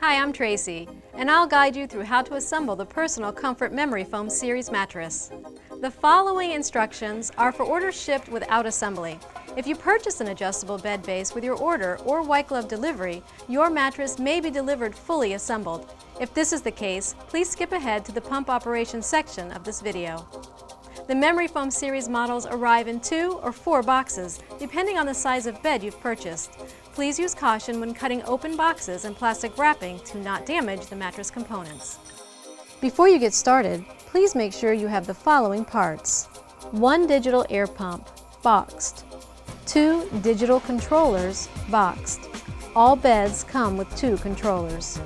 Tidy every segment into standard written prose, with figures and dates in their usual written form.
Hi, I'm Tracy, and I'll guide you through how to assemble the Personal Comfort Memory Foam Series mattress. The following instructions are for orders shipped without assembly. If you purchase an adjustable bed base with your order or white glove delivery, your mattress may be delivered fully assembled. If this is the case, please skip ahead to the pump operation section of this video. The Memory Foam Series models arrive in 2 or 4 boxes, depending on the size of bed you've purchased. Please use caution when cutting open boxes and plastic wrapping to not damage the mattress components. Before you get started, please make sure you have the following parts: 1 digital air pump, boxed. 2 digital controllers, boxed. All beds come with 2 controllers.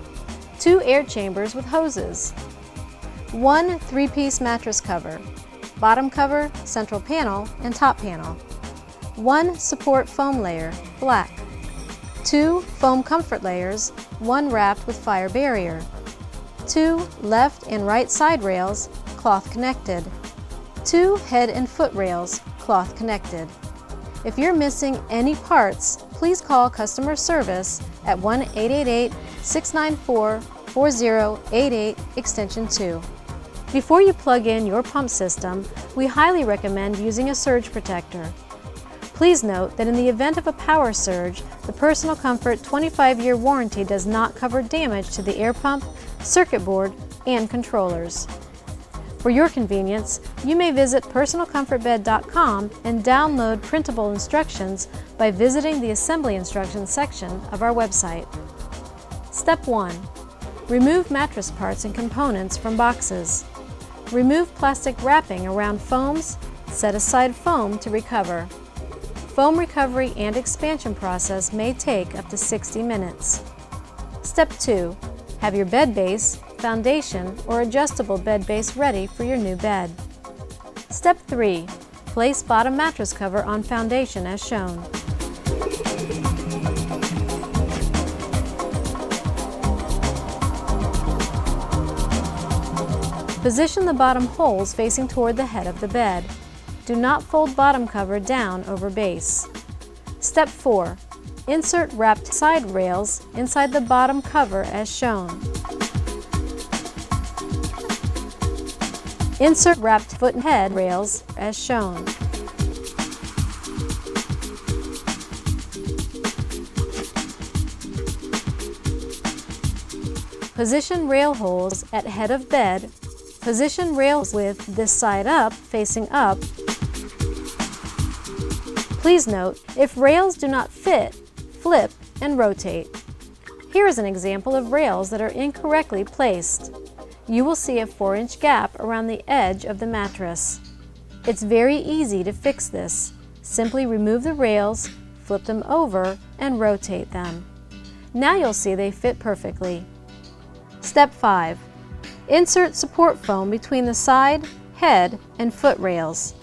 2 air chambers with hoses. 1 3-piece mattress cover, bottom cover, central panel, and top panel. 1 support foam layer, black. 2 foam comfort layers, 1 wrapped with fire barrier. 2 left and right side rails, cloth connected. 2 head and foot rails, cloth connected. If you're missing any parts, please call customer service at 1-888-694-4088 extension 2. Before you plug in your pump system, we highly recommend using a surge protector. Please note that in the event of a power surge, the Personal Comfort 25-year warranty does not cover damage to the air pump, circuit board, and controllers. For your convenience, you may visit personalcomfortbed.com and download printable instructions by visiting the assembly instructions section of our website. Step 1. Remove mattress parts and components from boxes. Remove plastic wrapping around foams. Set aside foam to recover. Foam recovery and expansion process may take up to 60 minutes. Step 2. Have your bed base, foundation, or adjustable bed base ready for your new bed. Step 3. Place bottom mattress cover on foundation as shown. Position the bottom holes facing toward the head of the bed. Do not fold bottom cover down over base. Step 4. Insert wrapped side rails inside the bottom cover as shown. Insert wrapped foot and head rails as shown. Position rail holes at head of bed. Position rails with this side up, facing up. Please note, if rails do not fit, flip and rotate. Here is an example of rails that are incorrectly placed. You will see a 4-inch gap around the edge of the mattress. It's very easy to fix this. Simply remove the rails, flip them over, and rotate them. Now you'll see they fit perfectly. Step 5. Insert support foam between the side, head, and foot rails.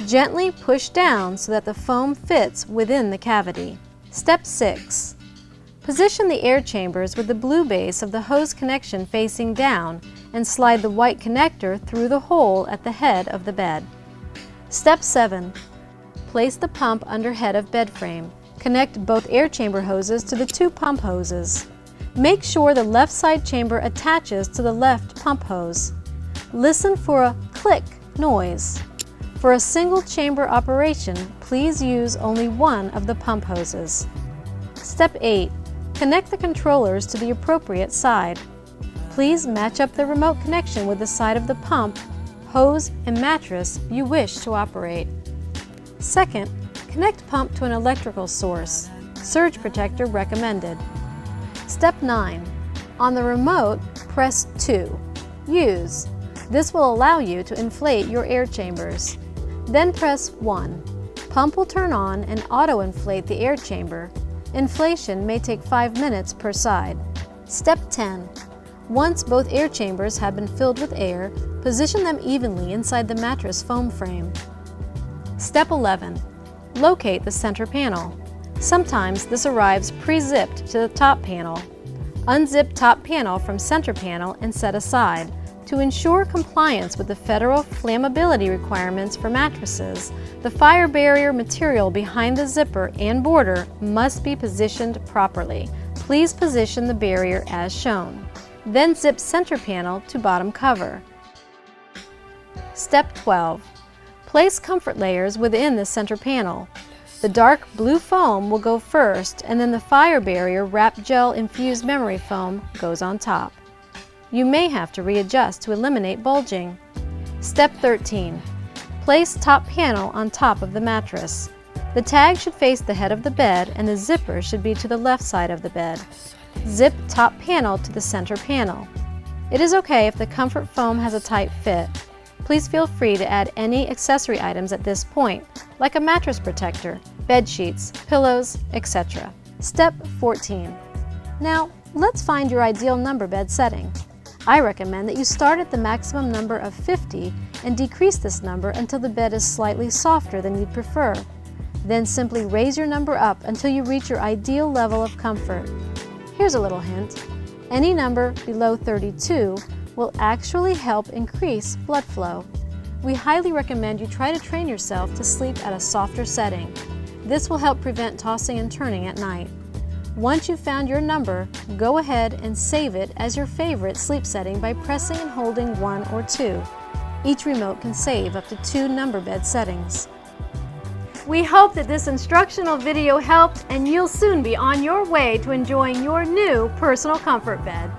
Gently push down so that the foam fits within the cavity. Step 6. Position the air chambers with the blue base of the hose connection facing down and slide the white connector through the hole at the head of the bed. Step 7. Place the pump under head of bed frame. Connect both air chamber hoses to the 2 pump hoses. Make sure the left side chamber attaches to the left pump hose. Listen for a click noise. For a single chamber operation, please use only one of the pump hoses. Step 8. Connect the controllers to the appropriate side. Please match up the remote connection with the side of the pump, hose, and mattress you wish to operate. Second, connect pump to an electrical source. Surge protector recommended. Step 9. On the remote, press 2. Use. This will allow you to inflate your air chambers. Then press 1. Pump will turn on and auto-inflate the air chamber. Inflation may take 5 minutes per side. Step 10. Once both air chambers have been filled with air, position them evenly inside the mattress foam frame. Step 11. Locate the center panel. Sometimes this arrives pre-zipped to the top panel. Unzip top panel from center panel and set aside. To ensure compliance with the federal flammability requirements for mattresses, the fire barrier material behind the zipper and border must be positioned properly. Please position the barrier as shown. Then zip center panel to bottom cover. Step 12. Place comfort layers within the center panel. The dark blue foam will go first, and then the fire barrier wrap gel infused memory foam goes on top. You may have to readjust to eliminate bulging. Step 13. Place top panel on top of the mattress. The tag should face the head of the bed and the zipper should be to the left side of the bed. Zip top panel to the center panel. It is okay if the comfort foam has a tight fit. Please feel free to add any accessory items at this point, like a mattress protector, bed sheets, pillows, etc. Step 14. Now, let's find your ideal number bed setting. I recommend that you start at the maximum number of 50 and decrease this number until the bed is slightly softer than you'd prefer. Then simply raise your number up until you reach your ideal level of comfort. Here's a little hint. Any number below 32 will actually help increase blood flow. We highly recommend you try to train yourself to sleep at a softer setting. This will help prevent tossing and turning at night. Once you've found your number, go ahead and save it as your favorite sleep setting by pressing and holding 1 or 2. Each remote can save up to 2 number bed settings. We hope that this instructional video helped and you'll soon be on your way to enjoying your new personal comfort bed.